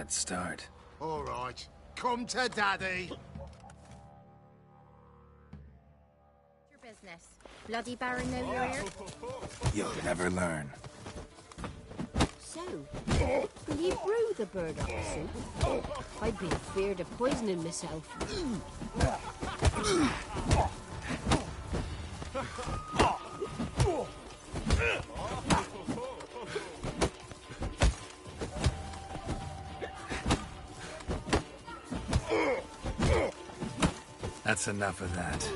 Let's start. All right. Come to Daddy. Your business. Bloody Baron know you're here? You'll never learn. So, will you brew the burdock soup? I'd be afeard of poisoning myself. That's enough of that.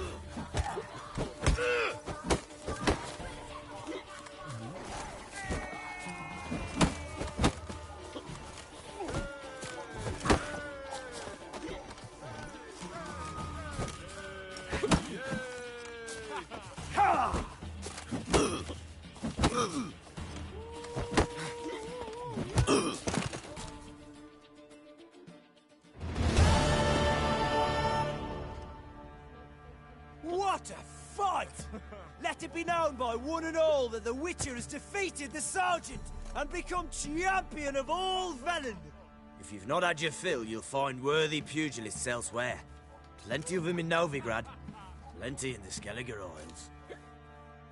What a fight! Let it be known by one and all that the Witcher has defeated the Sergeant and become champion of all Velen. If you've not had your fill, you'll find worthy pugilists elsewhere. Plenty of them in Novigrad, plenty in the Skelliger Isles.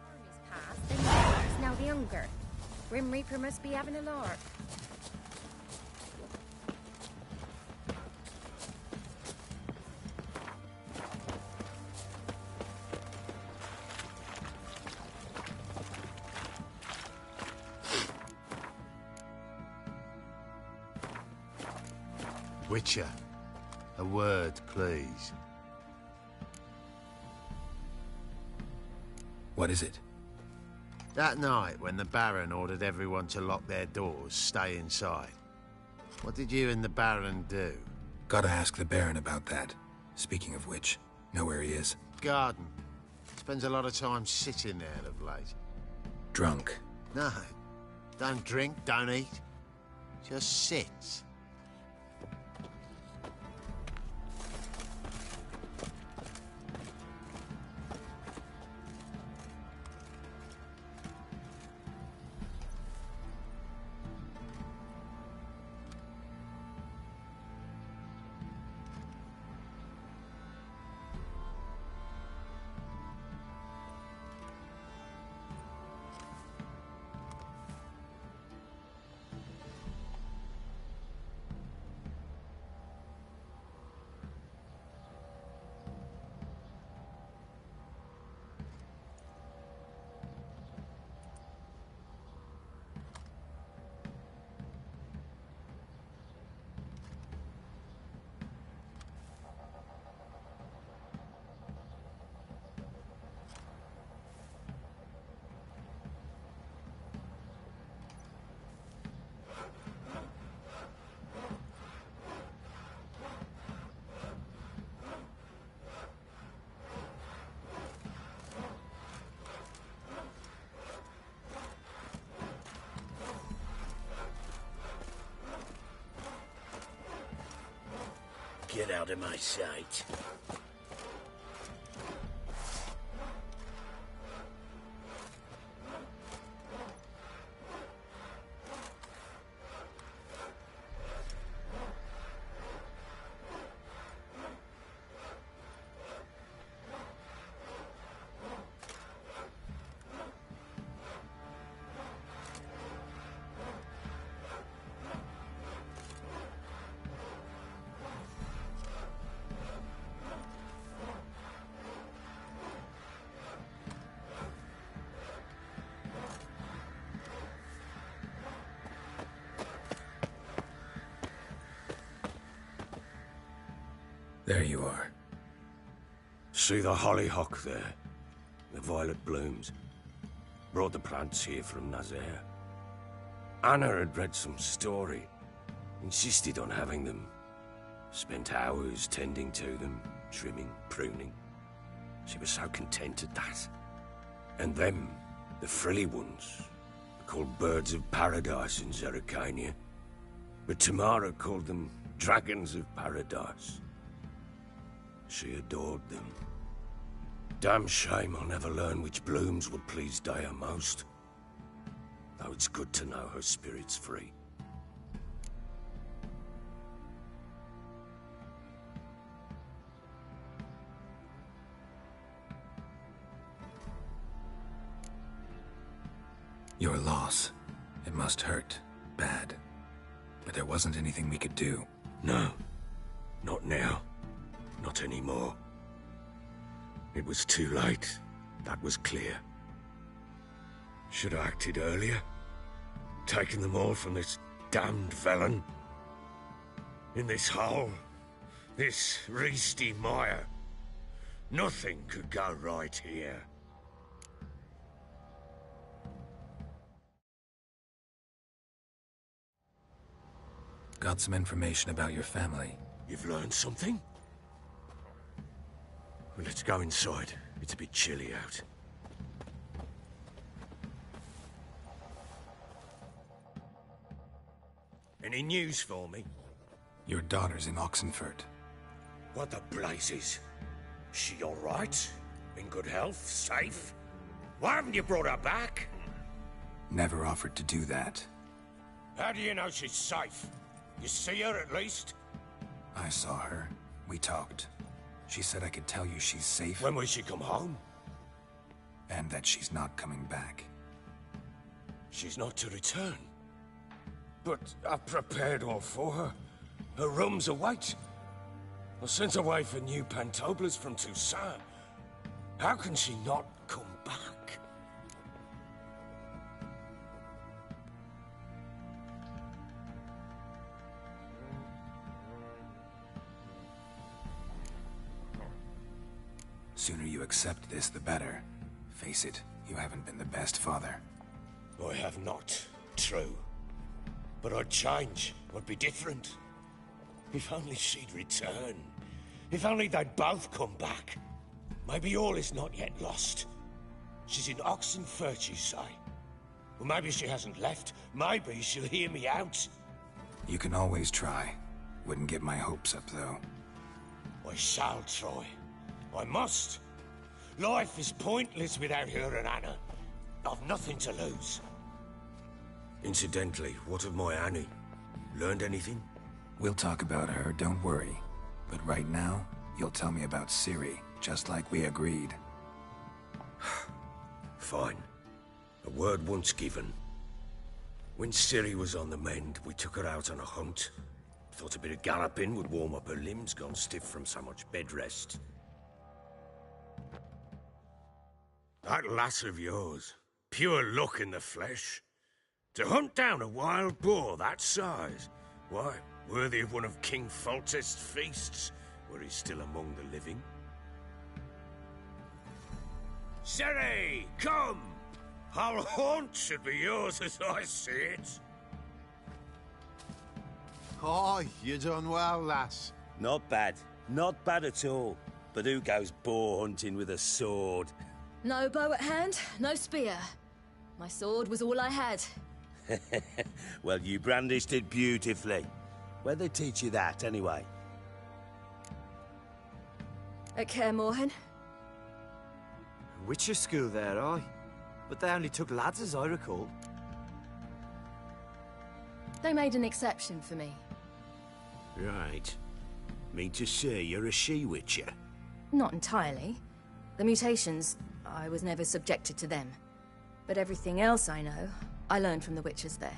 Army's past, and it's now the younger. Grim Reaper must be having a lark. Witcher, a word, please. What is it? That night, when the Baron ordered everyone to lock their doors, stay inside. What did you and the Baron do? Gotta ask the Baron about that. Speaking of which, know where he is? Garden. Spends a lot of time sitting there of late. Drunk. No. Don't drink, don't eat. Just sits. Get out of my sight. There you are. See the hollyhock there? The violet blooms. Brought the plants here from Nazaire. Anna had read some story. Insisted on having them. Spent hours tending to them, trimming, pruning. She was so content at that. And them, the frilly ones, are called birds of paradise in Zerrikania. But Tamara called them dragons of paradise. She adored them. Damn shame I'll never learn which blooms would please Daya most. Though it's good to know her spirit's free. Your loss. It must hurt. Bad. But there wasn't anything we could do. No. Not now. Not anymore. It was too late. That was clear. Should have acted earlier. Taken them all from this damned Velen. In this hole. This reesty mire. Nothing could go right here. Got some information about your family. You've learned something? Well, let's go inside. It's a bit chilly out. Any news for me? Your daughter's in Oxenfurt. What the blazes? She all right? In good health? Safe? Why haven't you brought her back? Never offered to do that. How do you know she's safe? You see her at least? I saw her. We talked. She said I could tell you she's safe. When will she come home? And that she's not coming back. She's not to return. But I've prepared all for her. Her room's await. I sent away for new Pantoblas from Toussaint. How can she not come back? Sooner you accept this, the better. Face it, you haven't been the best father. I have not. True. But I'd change. I'd be different. If only she'd return. If only they'd both come back. Maybe all is not yet lost. She's in Oxenfurt, you say? Well, maybe she hasn't left. Maybe she'll hear me out. You can always try. Wouldn't get my hopes up, though. I shall try. I must. Life is pointless without her and Anna. I've nothing to lose. Incidentally, what of my Annie? Learned anything? We'll talk about her, don't worry. But right now, you'll tell me about Ciri, just like we agreed. Fine. A word once given. When Ciri was on the mend, we took her out on a hunt. Thought a bit of galloping would warm up her limbs, gone stiff from so much bed rest. That lass of yours, pure luck in the flesh. To hunt down a wild boar that size, why, worthy of one of King Foltest's feasts, were he still among the living. Ciri, come! Our haunt should be yours as I see it. Oh, you done well, lass. Not bad. Not bad at all. But who goes boar hunting with a sword? No bow at hand, no spear. My sword was all I had. Well, you brandished it beautifully. Where'd they teach you that, anyway? At Kaer Morhen. Witcher school there, aye. But they only took lads, as I recall. They made an exception for me. Right. Mean to say you're a she-witcher? Not entirely. The mutations, I was never subjected to them. But everything else I know, I learned from the witches there.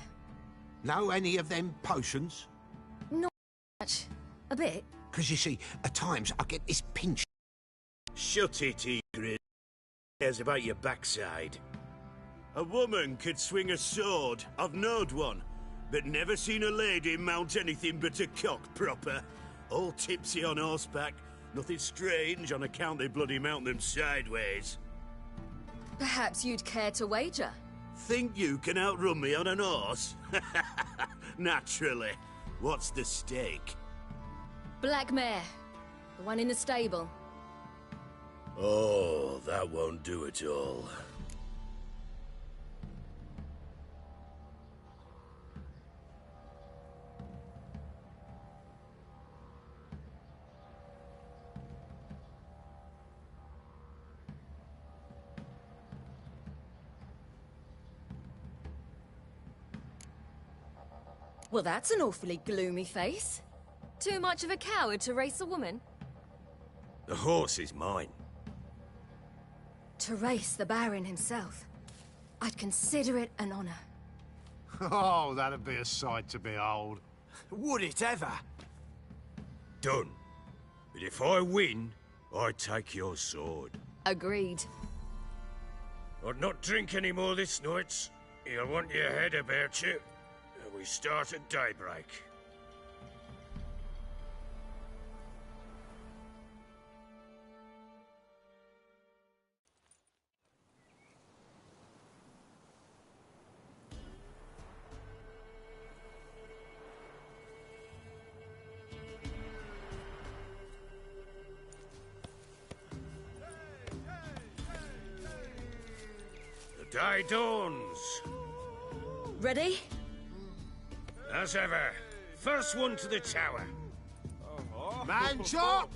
Know any of them potions? Not much. A bit. Because you see, at times I get this pinch. Shut it, Egrid. Cares about your backside. A woman could swing a sword. I've knowed one. But never seen a lady mount anything but a cock proper. All tipsy on horseback. Nothing strange on account they bloody mount them sideways. Perhaps you'd care to wager? Think you can outrun me on an horse? Naturally. What's the stake? Black mare. The one in the stable. Oh, that won't do it all. Well, that's an awfully gloomy face. Too much of a coward to race a woman? The horse is mine. To race the Baron himself. I'd consider it an honor. Oh, that'd be a sight to behold. Would it ever? Done. But if I win, I take your sword. Agreed. I'd not drink any more this night. You'll want your head about you. And we start at daybreak. The day dawns. Ready? As ever, first one to the tower. Man chop!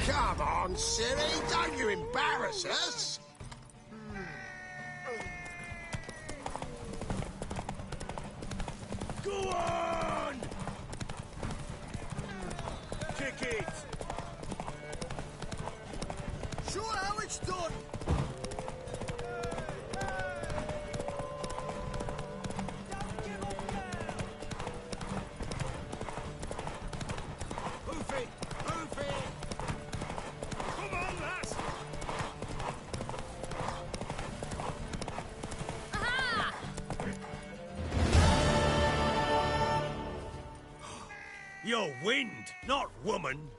Come on, Siri, don't you embarrass us! Go on! Kick it! Sure how it's done. Hoof it! Hoof it! Come on, lass! You're wind, not woman.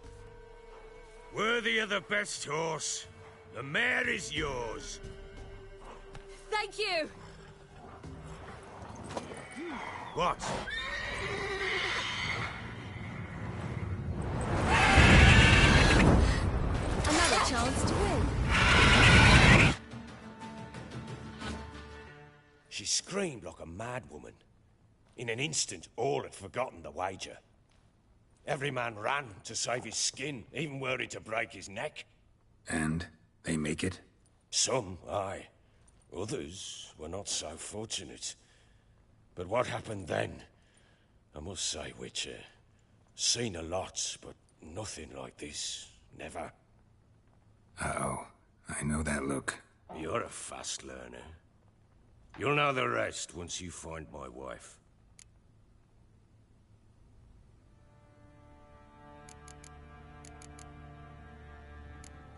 Worthy of the best horse. The mare is yours. Thank you! What? Another chance to win. She screamed like a mad woman. In an instant, all had forgotten the wager. Every man ran to save his skin, even were it to break his neck. And they make it? Some, aye. Others were not so fortunate. But what happened then? I must say, Witcher, seen a lot, but nothing like this. Never. Uh-oh. I know that look. You're a fast learner. You'll know the rest once you find my wife.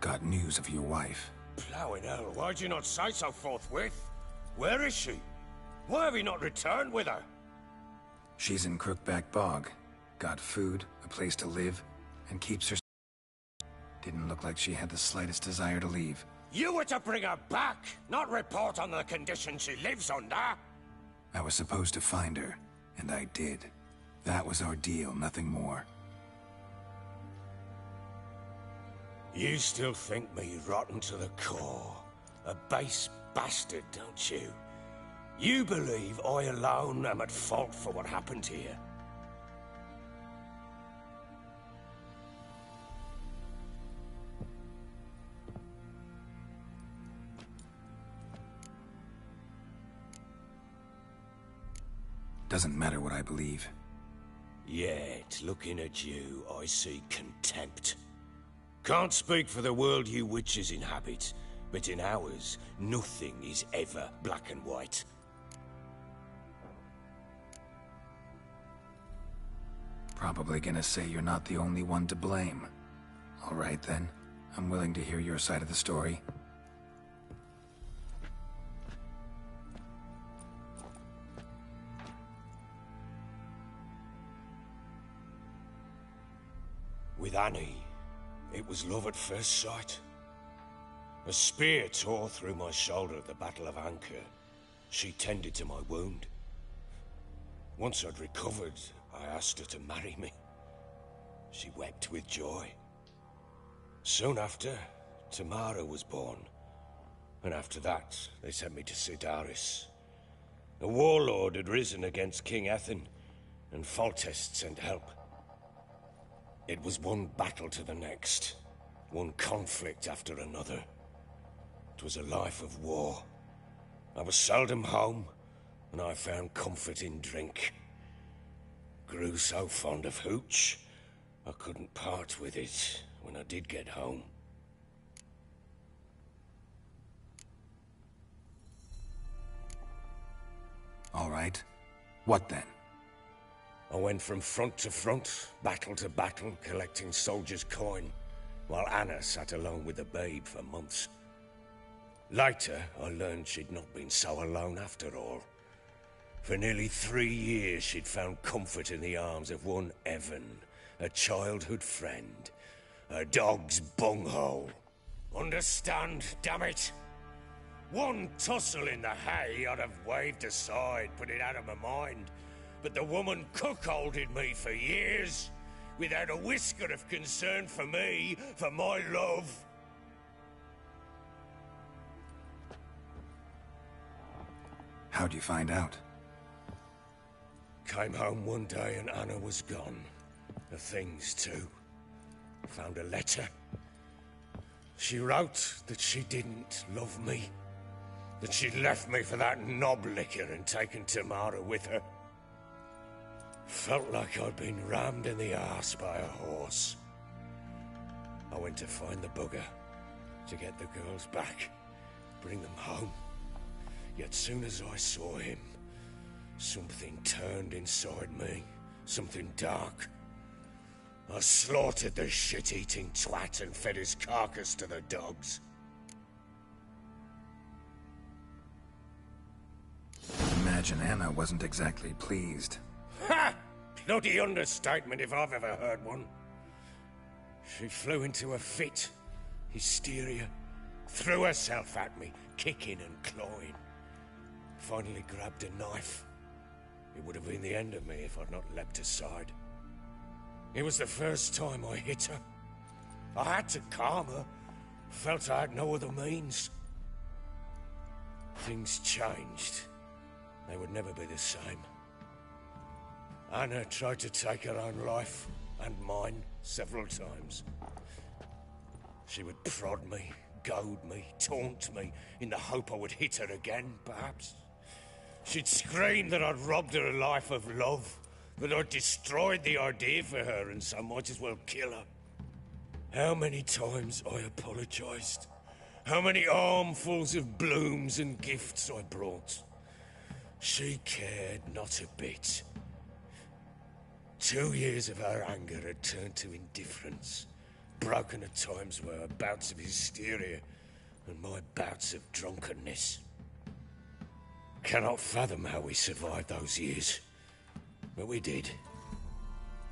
Got news of your wife. Plowing hell, why'd you not say so forthwith? Where is she? Why have you not returned with her? She's in Crookback Bog. Got food, a place to live, and keeps her... Didn't look like she had the slightest desire to leave. You were to bring her back, not report on the conditions she lives under. I was supposed to find her, and I did. That was our deal, nothing more. You still think me rotten to the core. A base bastard, don't you? You believe I alone am at fault for what happened here. Doesn't matter what I believe. Yet, looking at you, I see contempt. Can't speak for the world you witches inhabit, but in ours, nothing is ever black and white. Probably gonna say you're not the only one to blame. All right then, I'm willing to hear your side of the story. With Annie, it was love at first sight. A spear tore through my shoulder at the Battle of Anchor. She tended to my wound. Once I'd recovered, I asked her to marry me. She wept with joy. Soon after, Tamara was born. And after that, they sent me to Sidaris. A warlord had risen against King Ethan, and Foltest sent help. It was one battle to the next, one conflict after another. It was a life of war. I was seldom home, and I found comfort in drink. Grew so fond of hooch, I couldn't part with it when I did get home. right? What then? I went from front to front, battle to battle, collecting soldiers' coin, while Anna sat alone with the babe for months. Later, I learned she'd not been so alone after all. For nearly 3 years, she'd found comfort in the arms of one Evan, a childhood friend. A dog's bunghole. Understand, damn it? One tussle in the hay I'd have waved aside, put it out of my mind. But the woman cuckolded me for years, without a whisker of concern for me, for my love. How'd you find out? Came home one day and Anna was gone. The things too. Found a letter. She wrote that she didn't love me. That she'd left me for that knob licker and taken Tamara with her. Felt like I'd been rammed in the arse by a horse. I went to find the bugger, to get the girls back, bring them home. Yet soon as I saw him, something turned inside me, something dark. I slaughtered the shit-eating twat and fed his carcass to the dogs. Imagine Anna wasn't exactly pleased. Ha! Bloody understatement if I've ever heard one. She flew into a fit, hysteria, threw herself at me, kicking and clawing. Finally grabbed a knife. It would have been the end of me if I'd not leapt aside. It was the first time I hit her. I had to calm her. Felt I had no other means. Things changed. They would never be the same. Anna tried to take her own life, and mine, several times. She would prod me, goad me, taunt me, in the hope I would hit her again, perhaps. She'd scream that I'd robbed her a life of love, that I'd destroyed the idea for her, and so might as well kill her. How many times I apologized. How many armfuls of blooms and gifts I brought. She cared not a bit. 2 years of her anger had turned to indifference, broken at times by her bouts of hysteria and my bouts of drunkenness. Cannot fathom how we survived those years, but we did.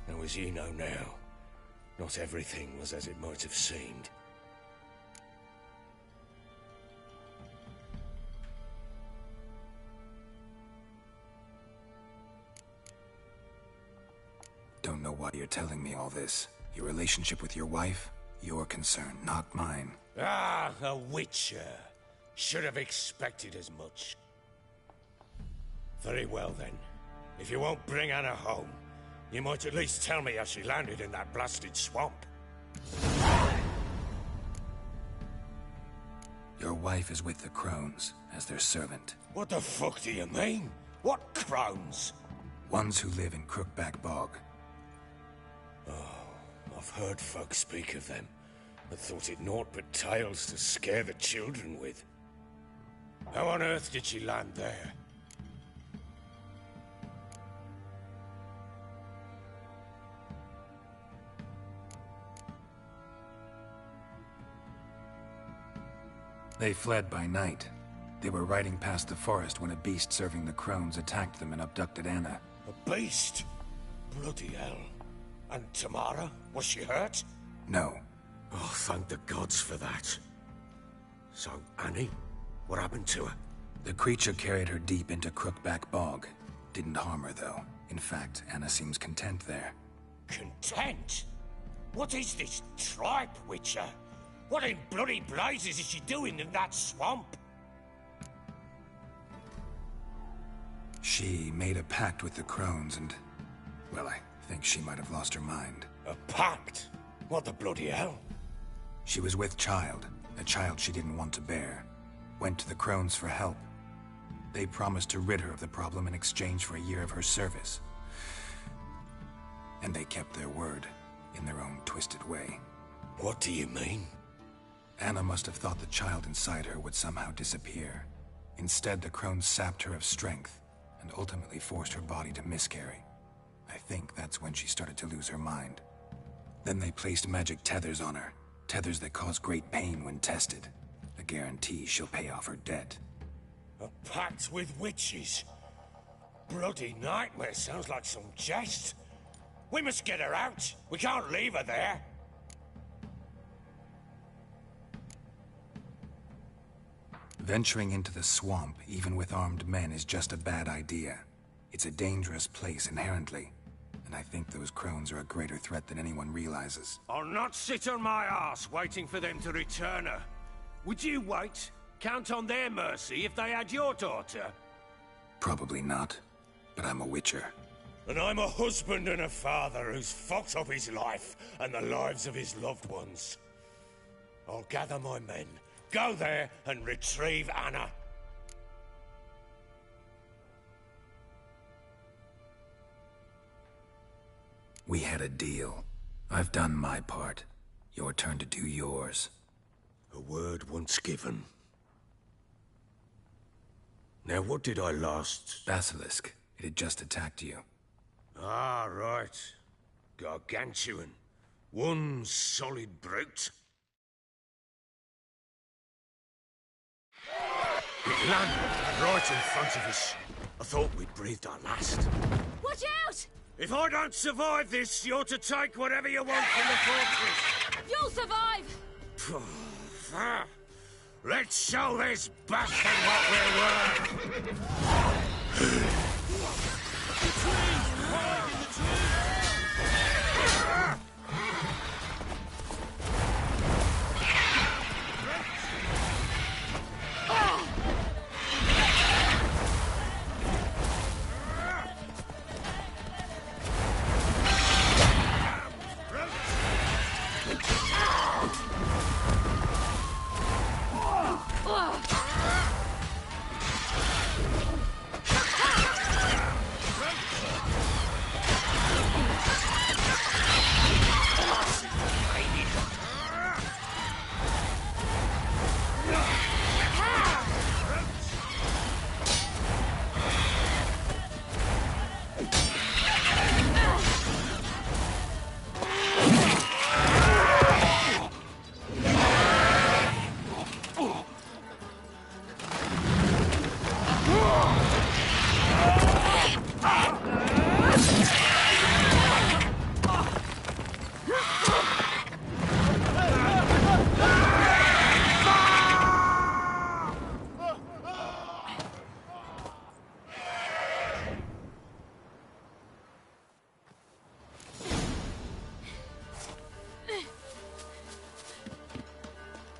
Now, as you know now, not everything was as it might have seemed. Don't know why you're telling me all this. Your relationship with your wife? Your concern, not mine. Ah, a witcher. Should have expected as much. Very well then. If you won't bring Anna home, you might at least tell me how she landed in that blasted swamp. Your wife is with the Crones, as their servant. What the fuck do you mean? What crones? Ones who live in Crookback Bog. I've heard folk speak of them, but thought it naught but tales to scare the children with. How on earth did she land there? They fled by night. They were riding past the forest when a beast serving the Crones attacked them and abducted Anna. A beast? Bloody hell. And Tamara? Was she hurt? No. Oh, thank the gods for that. So, Annie? What happened to her? The creature carried her deep into Crookback Bog. Didn't harm her, though. In fact, Anna seems content there. Content? What is this tripe, Witcher? What in bloody blazes is she doing in that swamp? She made a pact with the Crones and... well, I think she might have lost her mind. A pact? What the bloody hell? She was with child, a child she didn't want to bear. Went to the Crones for help. They promised to rid her of the problem in exchange for a year of her service. And they kept their word, in their own twisted way. What do you mean? Anna must have thought the child inside her would somehow disappear. Instead, the Crones sapped her of strength, and ultimately forced her body to miscarry. I think that's when she started to lose her mind. Then they placed magic tethers on her, tethers that cause great pain when tested. A guarantee she'll pay off her debt. A pact with witches? Bloody nightmare, sounds like some jest. We must get her out. We can't leave her there. Venturing into the swamp, even with armed men, is just a bad idea. It's a dangerous place inherently, and I think those crones are a greater threat than anyone realizes. I'll not sit on my arse waiting for them to return her. Would you wait? Count on their mercy if they had your daughter? Probably not, but I'm a witcher. And I'm a husband and a father who's fucked up his life and the lives of his loved ones. I'll gather my men, go there and retrieve Anna. We had a deal. I've done my part. Your turn to do yours. A word once given. Now what did I last... Basilisk. It had just attacked you. Ah, right. Gargantuan. One solid brute. It landed right in front of us. I thought we'd breathed our last. Watch out! If I don't survive this, you're to take whatever you want from the fortress. You'll survive! Let's show this bastard what we're worth.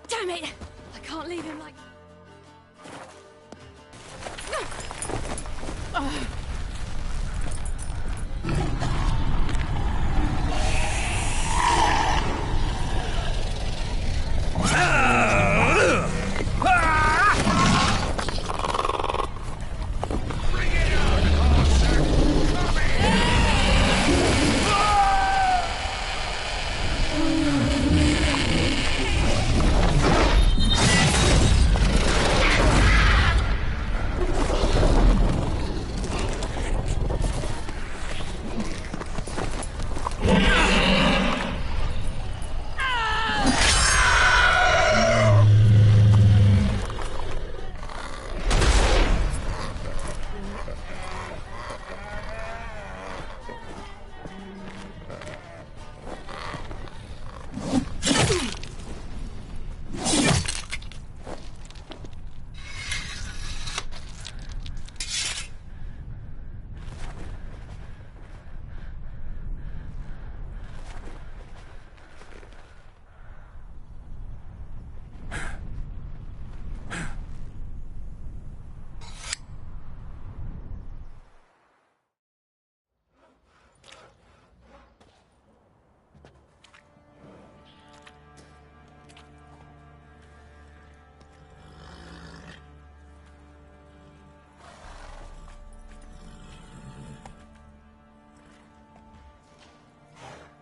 Damn it! I can't leave him like...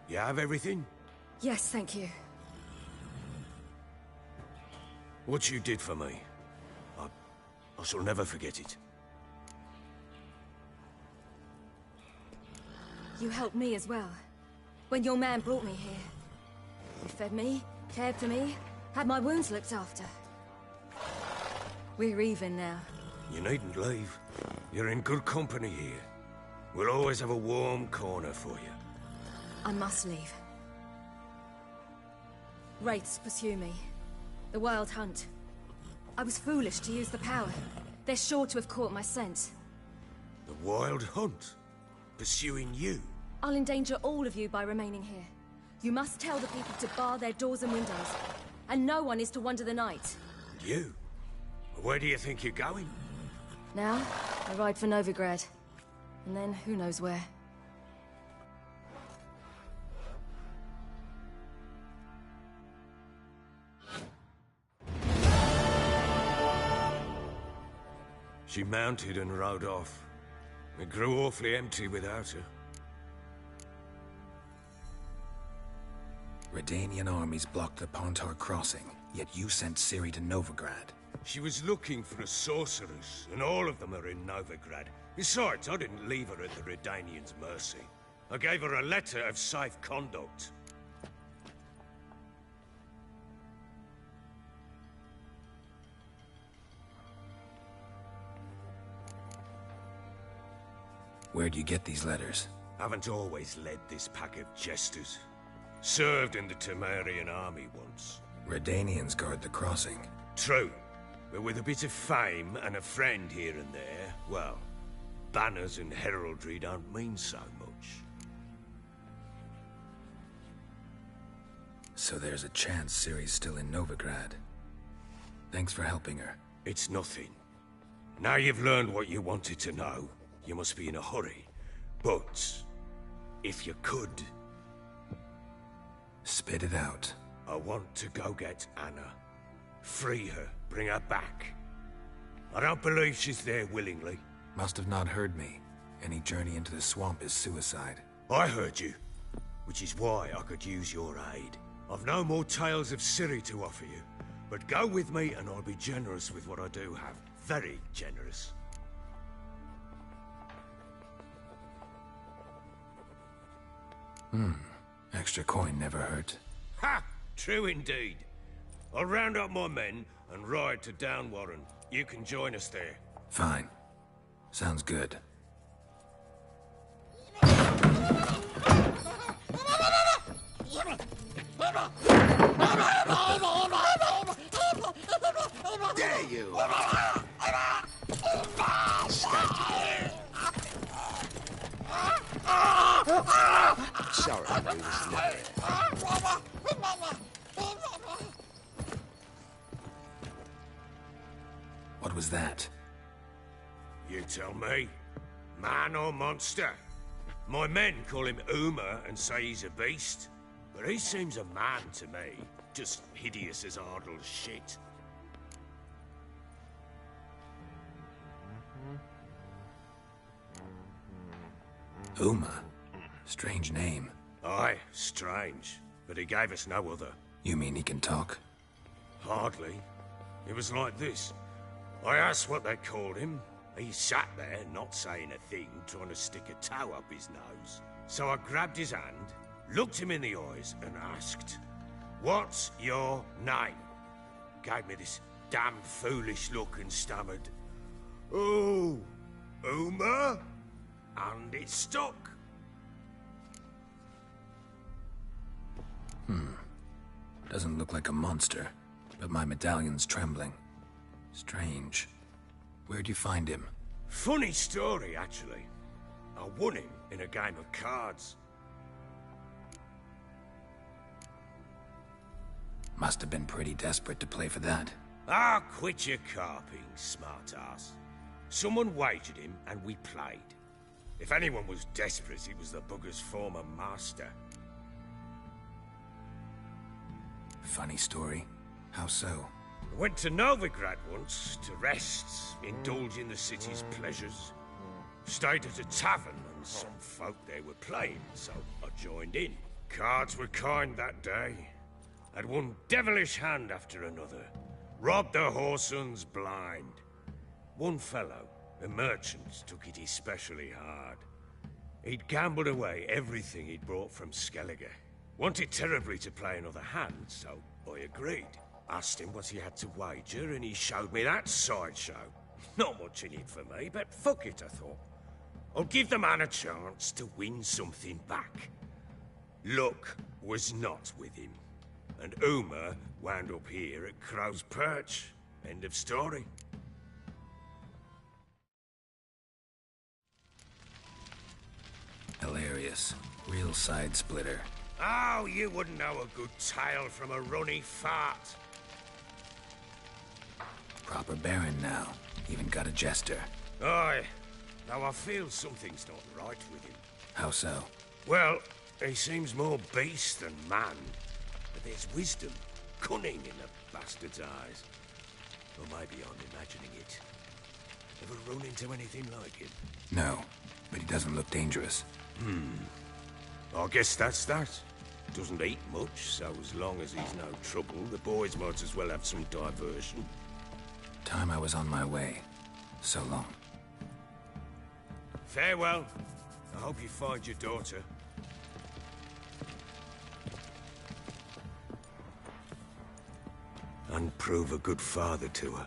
You have everything? Yes, thank you. What you did for me, I shall never forget it. You helped me as well. When your man brought me here. You fed me, cared for me, had my wounds looked after. We're even now. You needn't leave. You're in good company here. We'll always have a warm corner for you. I must leave. Wraiths pursue me. The Wild Hunt. I was foolish to use the power. They're sure to have caught my scent. The Wild Hunt? Pursuing you? I'll endanger all of you by remaining here. You must tell the people to bar their doors and windows. And no one is to wander the night. You? Where do you think you're going? Now, I ride for Novigrad. And then, who knows where. She mounted and rode off. It grew awfully empty without her. Redanian armies blocked the Pontar crossing, yet you sent Ciri to Novigrad. She was looking for a sorceress, and all of them are in Novigrad. Besides, I didn't leave her at the Redanians' mercy. I gave her a letter of safe conduct. Where'd you get these letters? Haven't always led this pack of jesters. Served in the Temerian army once. Redanians guard the crossing. True. But with a bit of fame and a friend here and there, well, banners and heraldry don't mean so much. So there's a chance Ciri's still in Novigrad. Thanks for helping her. It's nothing. Now you've learned what you wanted to know, you must be in a hurry. But, if you could... Spit it out. I want to go get Anna. Free her, bring her back. I don't believe she's there willingly. Must have not heard me. Any journey into the swamp is suicide. I heard you, which is why I could use your aid. I've no more tales of Ciri to offer you, but go with me and I'll be generous with what I do have. Very generous. Extra coin never hurt. Ha! True indeed. I'll round up my men and ride to Downwarren. You can join us there. Fine. Sounds good. Dare you! Sorry, it was never. What was that? You tell me. Man or monster? My men call him Uma and say he's a beast. But he seems a man to me. Just hideous as Ardle's shit. Uma? Strange name. Aye, strange. But he gave us no other. You mean he can talk? Hardly. It was like this. I asked what they called him. He sat there, not saying a thing, trying to stick a toe up his nose. So I grabbed his hand, looked him in the eyes, and asked, "What's your name?" Gave me this damn foolish look and stammered, "Oh, Uma?" And it stuck. Doesn't look like a monster, but my medallion's trembling. Strange. Where'd you find him? Funny story, actually. I won him in a game of cards. Must have been pretty desperate to play for that. Ah, quit your carping, smart-ass. Someone wagered him, and we played. If anyone was desperate, it was the bugger's former master. Funny story. How so? I went to Novigrad once to rest, indulge in the city's pleasures. Stayed at a tavern, and some folk there were playing, so I joined in. Cards were kind that day. Had one devilish hand after another. Robbed the whoresons blind. One fellow, a merchant, took it especially hard. He'd gambled away everything he'd brought from Skellige. Wanted terribly to play another hand, so I agreed. Asked him what he had to wager, and he showed me that sideshow. Not much in it for me, but fuck it, I thought. I'll give the man a chance to win something back. Luck was not with him, and Uma wound up here at Crow's Perch. End of story. Hilarious. Real side splitter. Oh, you wouldn't know a good tale from a runny fart. Proper Baron now. Even got a jester. Aye. Though I feel something's not right with him. How so? Well, he seems more beast than man. But there's wisdom, cunning in the bastard's eyes. Or maybe I'm imagining it. Ever run into anything like him? No, but he doesn't look dangerous. I guess that's that. Doesn't eat much, so as long as he's no trouble, the boys might as well have some diversion. Time I was on my way. So long. Farewell. I hope you find your daughter. And prove a good father to her.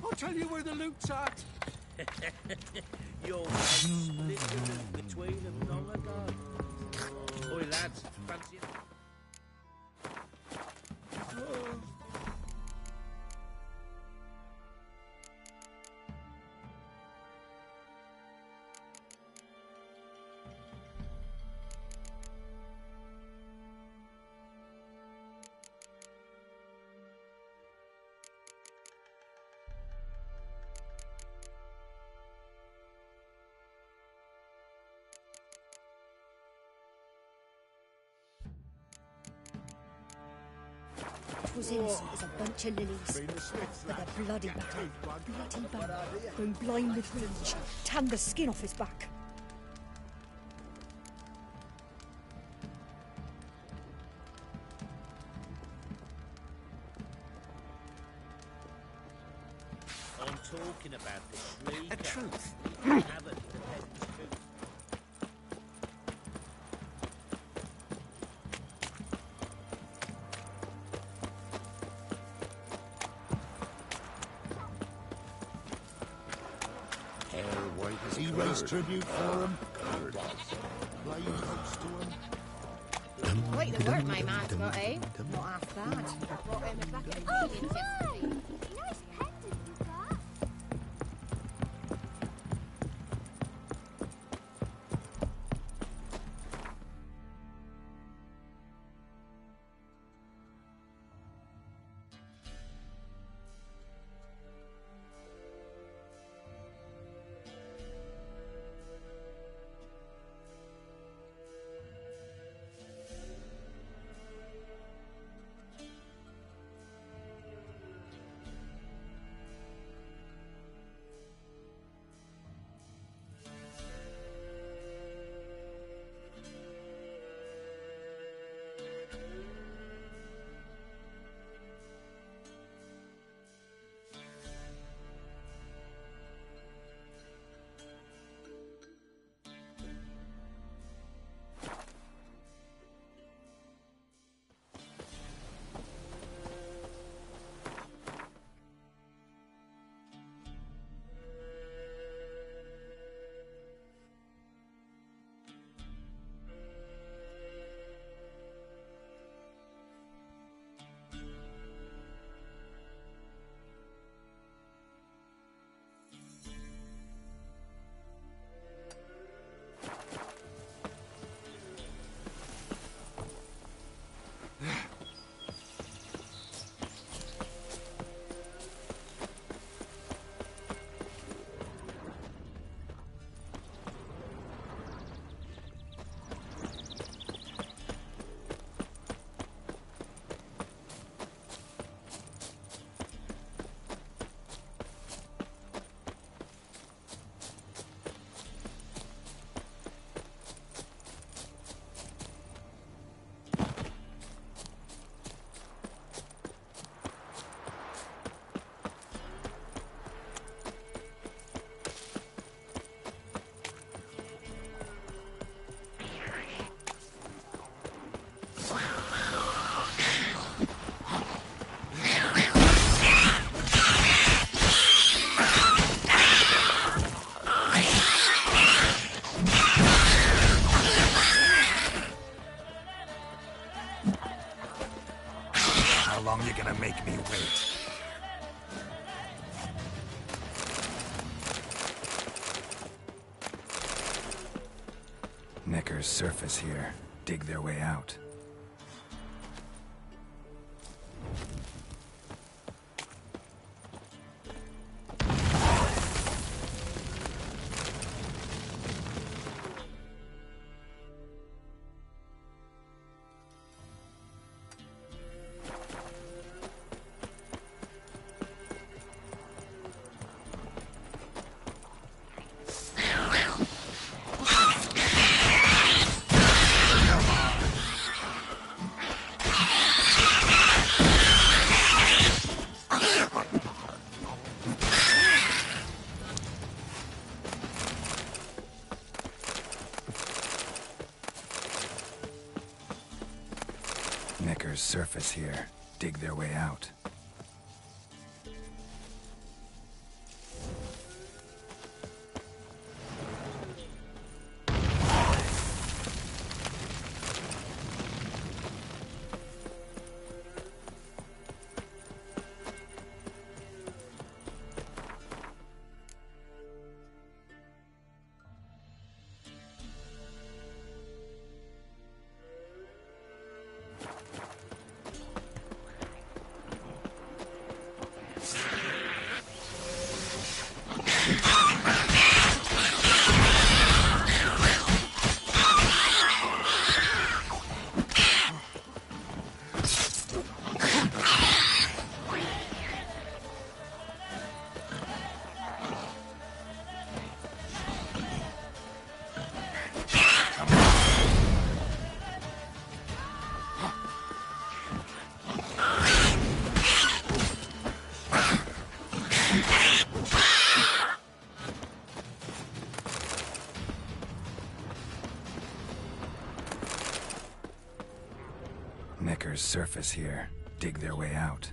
I'll tell you where the loot's at. Your mate split the loot between them long ago. Oi, lads, fancy it? Was innocent as a bunch of lilies, but they're bloody bad. Bloody bad. Going blind with rage, tanned the skin off his back. I'm talking about the shrieker. The truth. Haven't the peasant's truth. Does he raise tribute for him? Play host to him? Quite the work my man's got, eh? Not half bad. Brought him a bucket of Oh, Indians hi! yesterday. Nice pendant you got. Knickers surface here, dig their way out. Knickers surface here, dig their way out. Knickers surface here, dig their way out.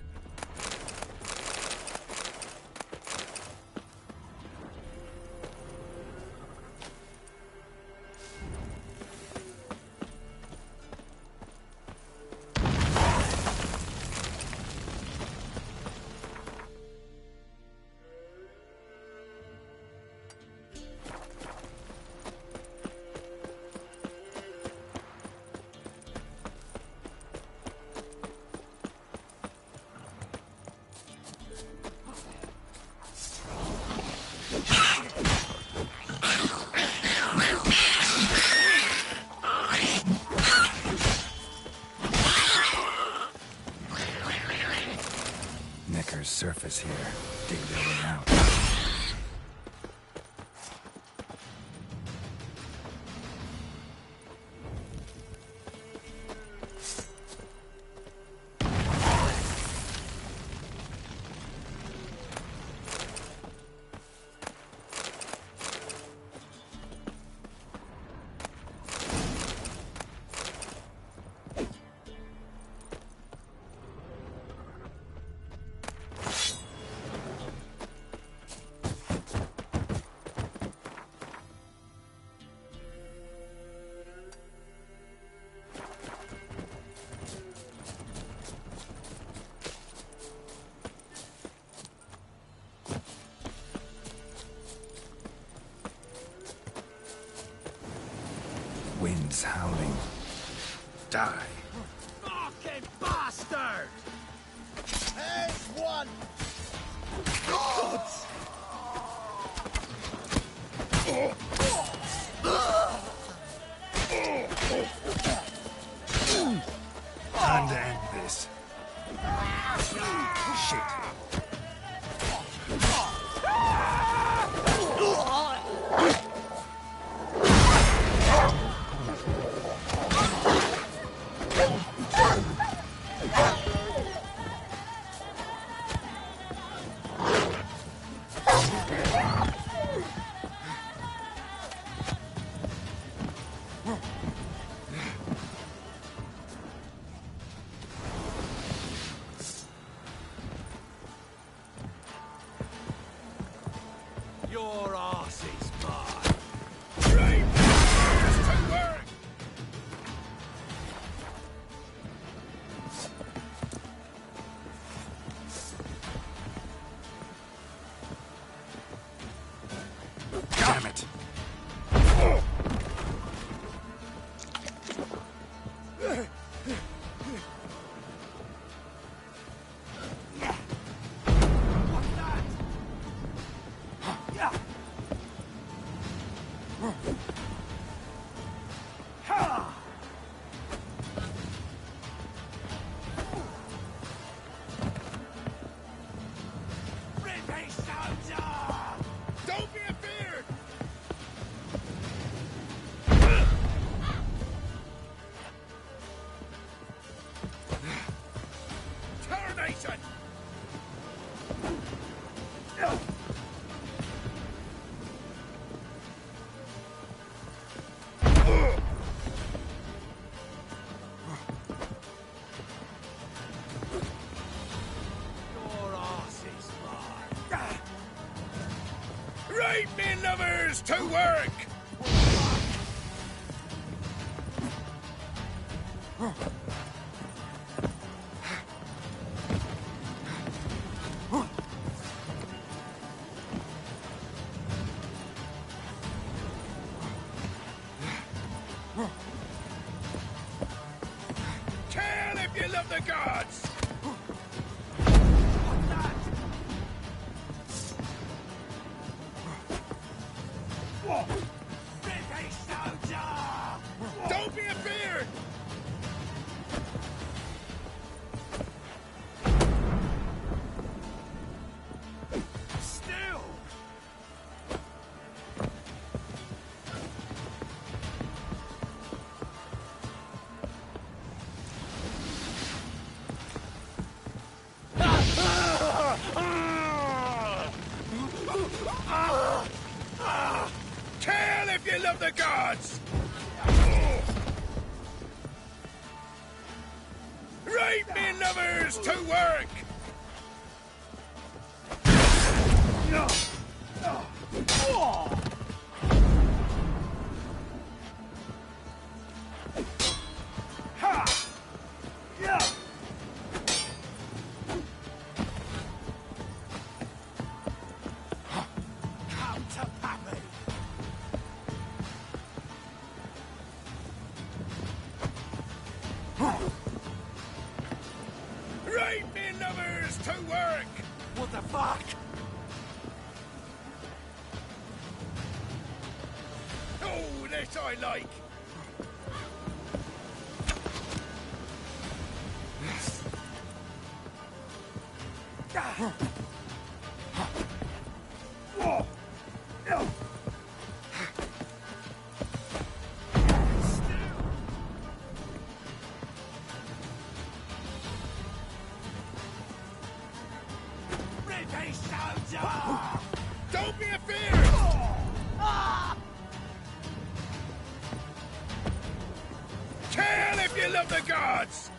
Knickers surface here, dig their way out. Winds howling. Die. Fucking bastard! There's one! Gods! Time to end this. Shit. Your arse is mine. Damn it. Right, me lovers, to work! Kill if you love the gods! Don't be afeard! Still! Kill if you love the gods! Right, me lovers, to work! Come to Pappy! Right, me lovers, to work! What the fuck? Oh, this I like! Don't be afeard! Kill if you love the gods!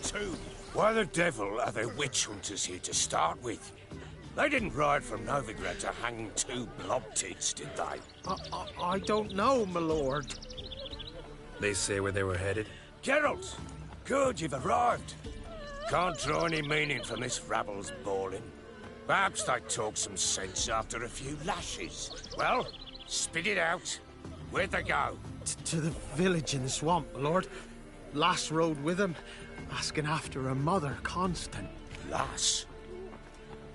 Too. Why the devil are there witch hunters here to start with? They didn't ride from Novigrad to hang two blob tits, did they? I don't know, my lord. They say where they were headed? Geralt! Good, you've arrived. Can't draw any meaning from this rabble's bawling. Perhaps they talk some sense after a few lashes. Well, spit it out. Where'd they go? To the village in the swamp, Lord. Lass rode with him, asking after her mother, constant. Lass?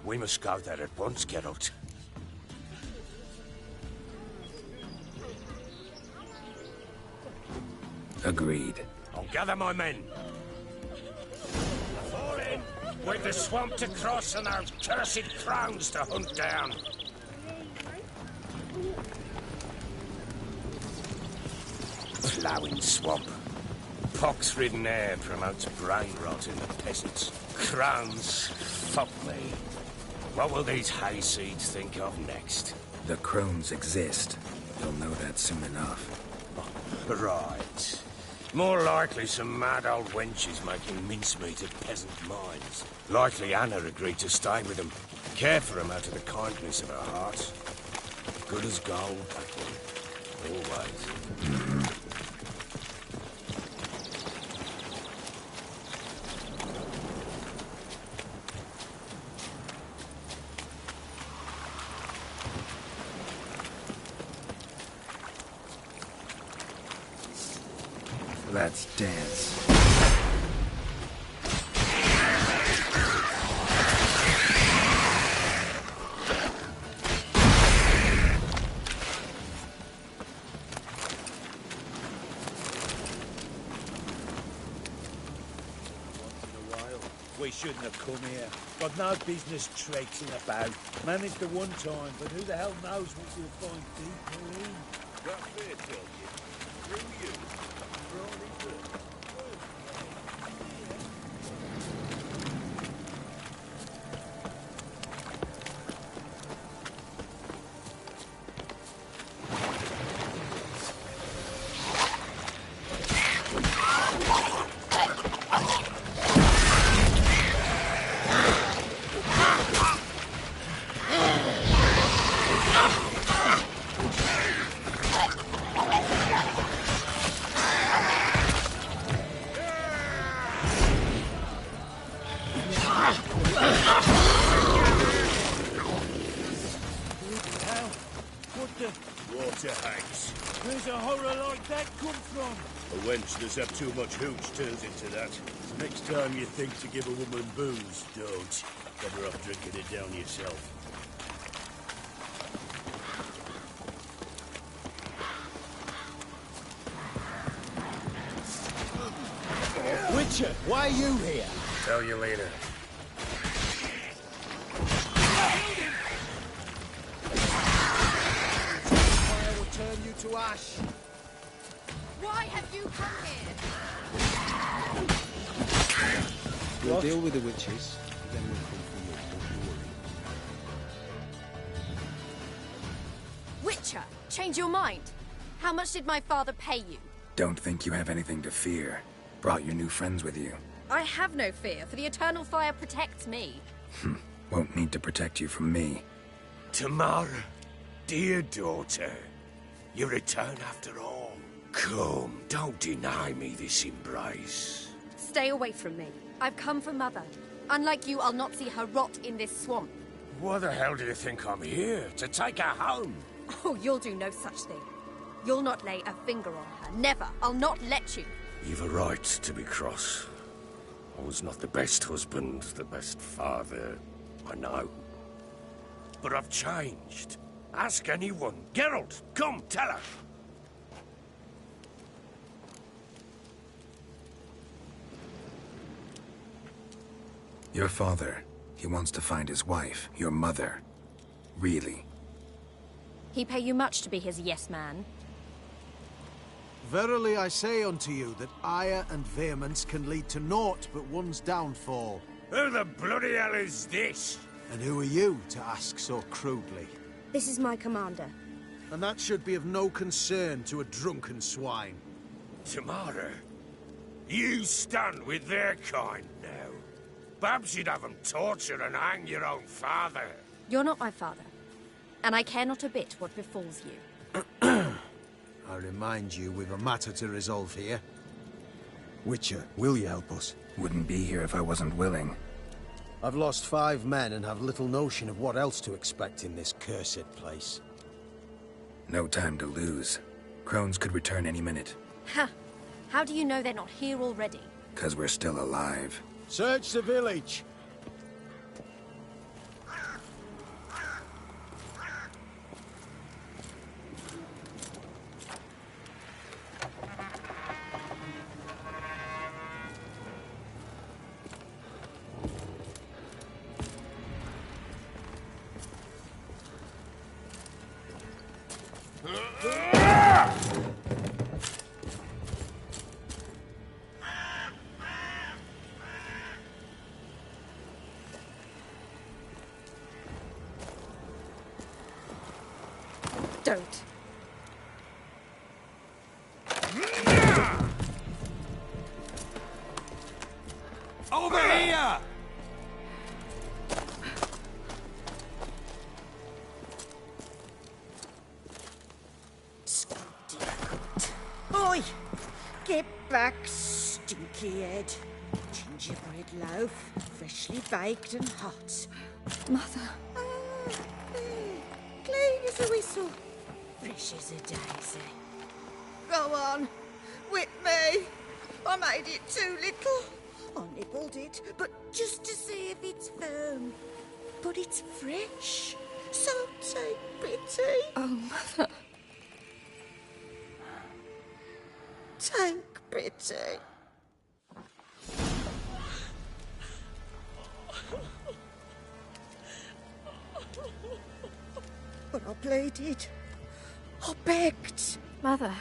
We must go there at once, Geralt. Agreed. I'll gather my men. Fall in! With the swamp to cross and our cursed crowns to hunt down. Ploughing swamp. Pox-ridden air promotes brain rot in the peasants. Crowns, fuck me. What will these hayseeds think of next? The crones exist. You'll know that soon enough. Right. More likely some mad old wenches making mincemeat of peasant minds. Likely Anna agreed to stay with them. Care for them out of the kindness of her heart. Good as gold, that one. Always. Let's dance. We shouldn't have come here. Got no business traipsing about. Managed the one time, but who the hell knows what you'll find deeper in? That fair tell you. Through you. For all he's worth. Where's a horror like that come from? A wench that's had too much hooch turns into that. So next time you think to give a woman booze, don't. Better off drinking it down yourself. Witcher, why are you here? Tell you later. Fire will turn you to ash. Why have you come here? We'll deal with the witches, then we'll come for you, don't you worry. Witcher, change your mind. How much did my father pay you? Don't think you have anything to fear. Brought your new friends with you. I have no fear, for the eternal fire protects me. Won't need to protect you from me. Tamara, dear daughter, you return after all. Come, don't deny me this embrace. Stay away from me. I've come for Mother. Unlike you, I'll not see her rot in this swamp. Why the hell do you think I'm here? To take her home? Oh, you'll do no such thing. You'll not lay a finger on her. Never. I'll not let you. You've a right to be cross. I was not the best husband, the best father, I know. But I've changed. Ask anyone. Geralt, come, tell her. Your father, he wants to find his wife, your mother. Really. He pay you much to be his yes man. Verily I say unto you that ire and vehemence can lead to naught but one's downfall. Who the bloody hell is this? And who are you to ask so crudely? This is my commander. And that should be of no concern to a drunken swine. Tamara, you stand with their kind now. Perhaps you'd have them torture and hang your own father. You're not my father, and I care not a bit what befalls you. I remind you, we've a matter to resolve here. Witcher, will you help us? Wouldn't be here if I wasn't willing. I've lost 5 men and have little notion of what else to expect in this cursed place. No time to lose. Crones could return any minute. Ha! How do you know they're not here already? 'Cause we're still alive. Search the village. Don't. Over here! Oi! Get back, stinky head. Gingerbread loaf, freshly baked and hot. Mother. Clean as a whistle. Fresh as a daisy. Go on, whip me. I made it too little. I nibbled it, but just to see if it's firm. But it's fresh, so take pity. Oh, Mother. Take pity. But I pleaded. I begged. Mother.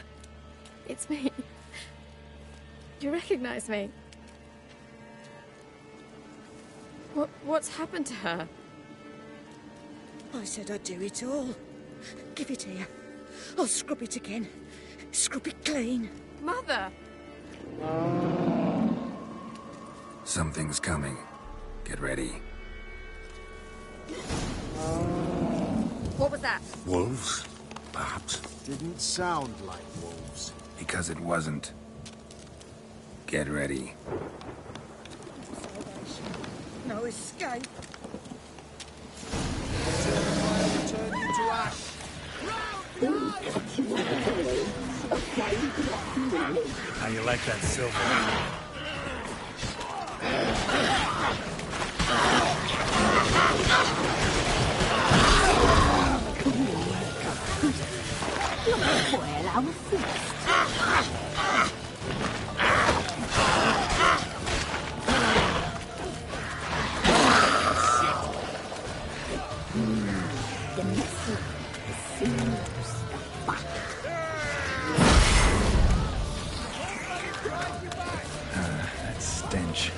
It's me. You recognize me? What's happened to her? I said I'd do it all. Give it here. I'll scrub it again. Scrub it clean. Mother! Something's coming. Get ready. What was that? Wolves, perhaps? Didn't sound like wolves. Because it wasn't. Get ready. No escape. Turn you to ash. How you like that silver? That stench.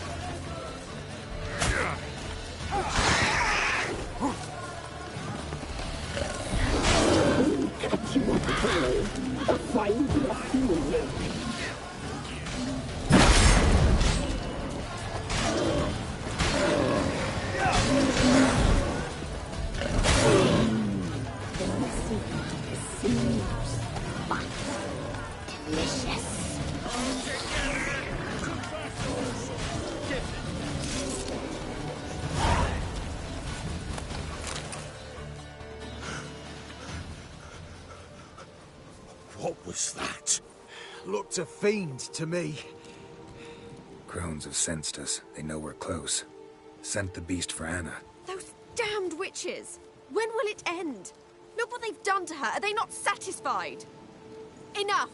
What was that? Looked a fiend to me. Crones have sensed us. They know we're close. Sent the beast for Anna. Those damned witches! When will it end? Look what they've done to her. Are they not satisfied? Enough!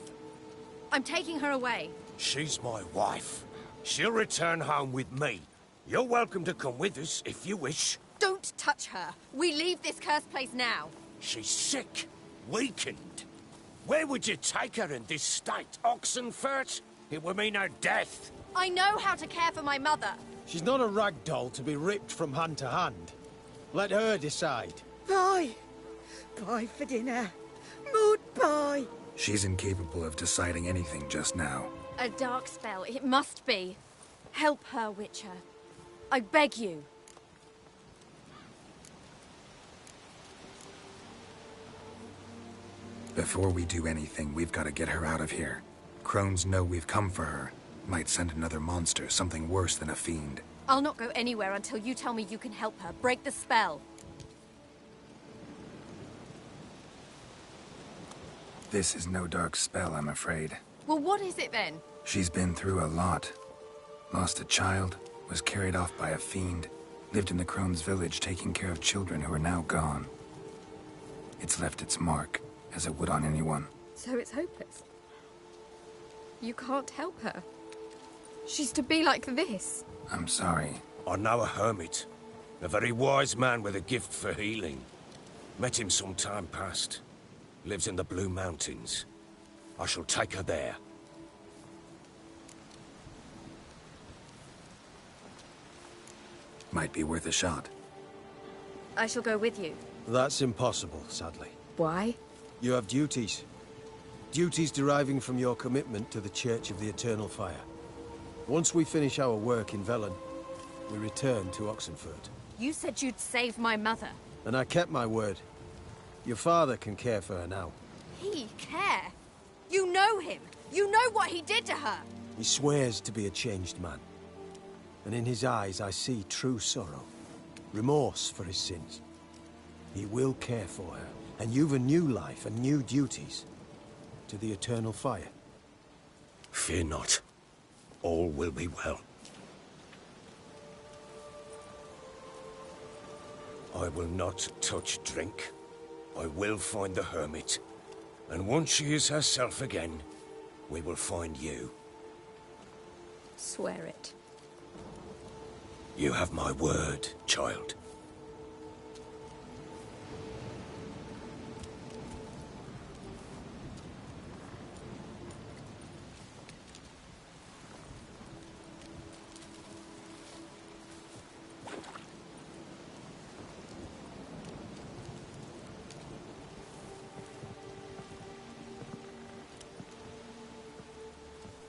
I'm taking her away. She's my wife. She'll return home with me. You're welcome to come with us if you wish. Don't touch her. We leave this cursed place now. She's sick, weakened. Where would you take her in this state? Oxenfurt? It would mean her death. I know how to care for my mother. She's not a rag doll to be ripped from hand to hand. Let her decide. Bye. Bye for dinner. Mood bye. She's incapable of deciding anything just now. A dark spell. It must be. Help her, Witcher. I beg you. Before we do anything, we've got to get her out of here. Crones know we've come for her. Might send another monster, something worse than a fiend. I'll not go anywhere until you tell me you can help her. Break the spell. This is no dark spell, I'm afraid. Well, what is it then? She's been through a lot. Lost a child, was carried off by a fiend, lived in the crone's village taking care of children who are now gone. It's left its mark, as it would on anyone. So it's hopeless. You can't help her. She's to be like this. I'm sorry. I know a hermit. A very wise man with a gift for healing. Met him some time past. Lives in the Blue Mountains. I shall take her there. Might be worth a shot. I shall go with you. That's impossible, sadly. Why? You have duties. Duties deriving from your commitment to the Church of the Eternal Fire. Once we finish our work in Velen, we return to Oxenfurt. You said you'd save my mother. And I kept my word. Your father can care for her now. He care? You know him. You know what he did to her. He swears to be a changed man. And in his eyes I see true sorrow. Remorse for his sins. He will care for her. And you've a new life and new duties. To the Eternal Fire. Fear not. All will be well. I will not touch drink. I will find the hermit. And once she is herself again, we will find you. Swear it. You have my word, child.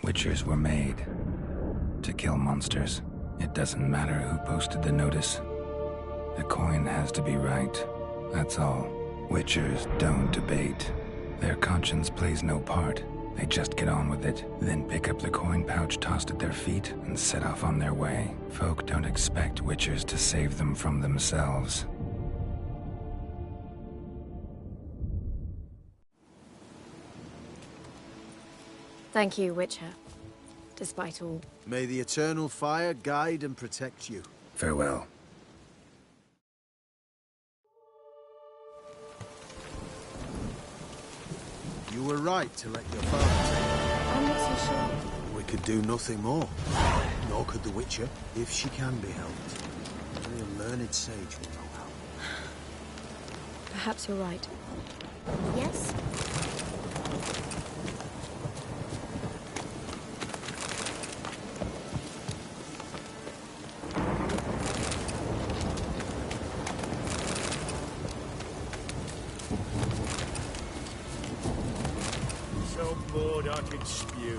Witchers were made to kill monsters. It doesn't matter who posted the notice. The coin has to be right. That's all. Witchers don't debate. Their conscience plays no part. They just get on with it, then pick up the coin pouch tossed at their feet and set off on their way. Folk don't expect witchers to save them from themselves. Thank you, Witcher. Despite all. May the Eternal Fire guide and protect you. Farewell. You were right to let your father take her. I'm not so sure. We could do nothing more. Nor could the Witcher, if she can be helped. Only a learned sage will know how. Perhaps you're right. Yes? So bored I could spew.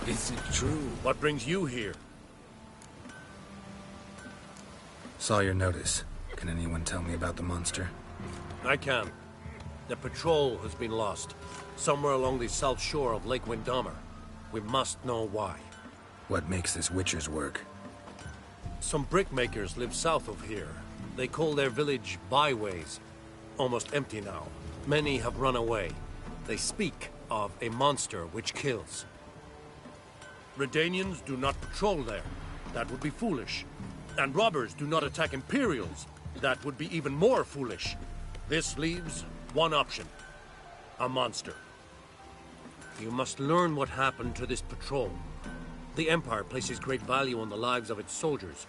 Is it true? What brings you here? Saw your notice. Can anyone tell me about the monster? I can. The patrol has been lost. Somewhere along the south shore of Lake Windammer. We must know why. What makes this Witcher's work? Some brickmakers live south of here. They call their village byways. Almost empty now. Many have run away. They speak of a monster which kills. Redanians do not patrol there. That would be foolish. And robbers do not attack Imperials. That would be even more foolish. This leaves one option. A monster. You must learn what happened to this patrol. The Empire places great value on the lives of its soldiers.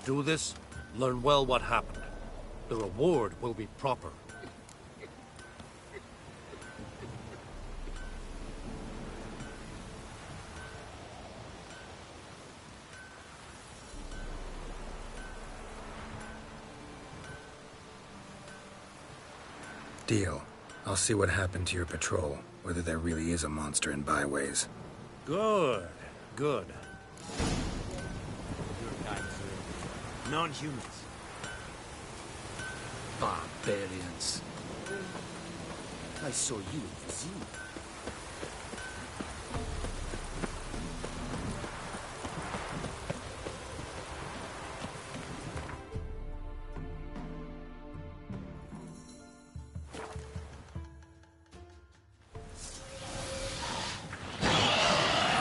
Do this, learn well what happened. The reward will be proper. Deal. I'll see what happened to your patrol, whether there really is a monster in byways. Good. Good. Your kinds are non-humans. Barbarians. I saw you in the zoo.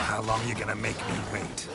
How long are you gonna make me wait?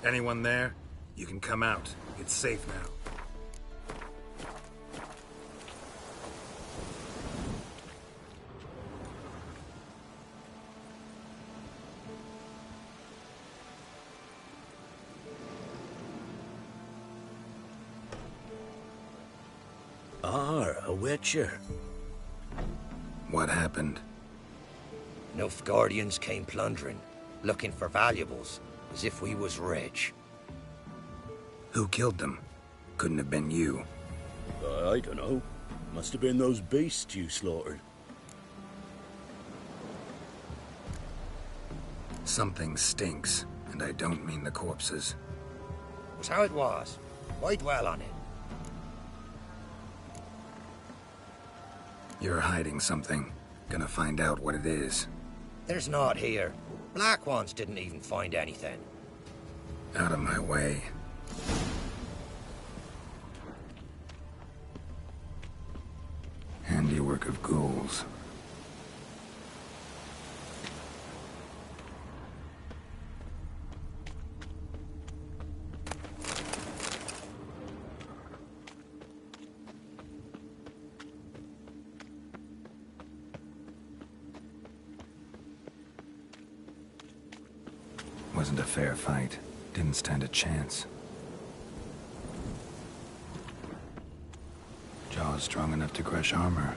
Anyone there? You can come out. It's safe now. A Witcher. What happened? Nilfgaardians came plundering, looking for valuables, as if we was rich. Who killed them? Couldn't have been you. I don't know. Must have been those beasts you slaughtered. Something stinks, and I don't mean the corpses. Was how it was. Why dwell on it? You're hiding something. Gonna find out what it is. There's naught here. Black Ones didn't even find anything. Out of my way. Handiwork of ghouls. Wasn't a fair fight. Didn't stand a chance. Jaws strong enough to crush armor.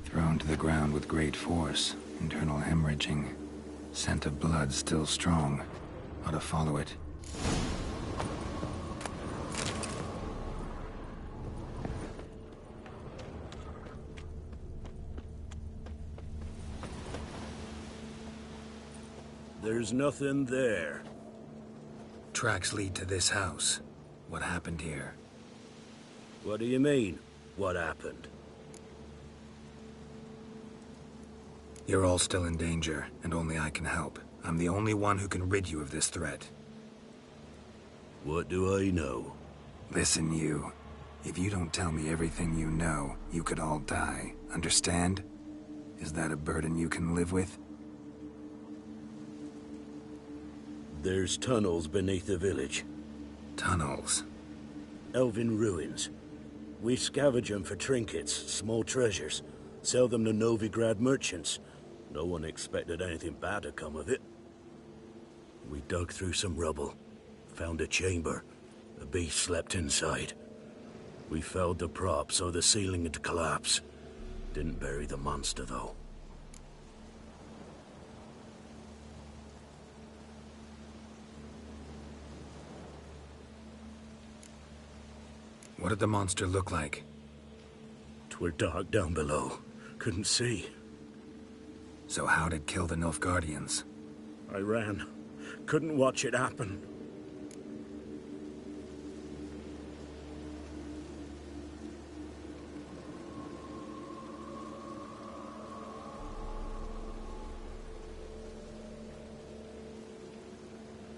Thrown to the ground with great force, internal hemorrhaging. Scent of blood still strong. Ought to follow it. There's nothing there. Tracks lead to this house. What happened here? What do you mean, what happened? You're all still in danger, and only I can help. I'm the only one who can rid you of this threat. What do I know? Listen, you. If you don't tell me everything you know, you could all die. Understand? Is that a burden you can live with? There's tunnels beneath the village. Tunnels? Elven ruins. We scavenge them for trinkets, small treasures. Sell them to Novigrad merchants. No one expected anything bad to come of it. We dug through some rubble. Found a chamber. A beast slept inside. We felled the prop so the ceiling had collapsed. Didn't bury the monster, though. What did the monster look like? 'Twere dark down below. Couldn't see. So how'd it kill the Nilfgaardians? I ran. Couldn't watch it happen.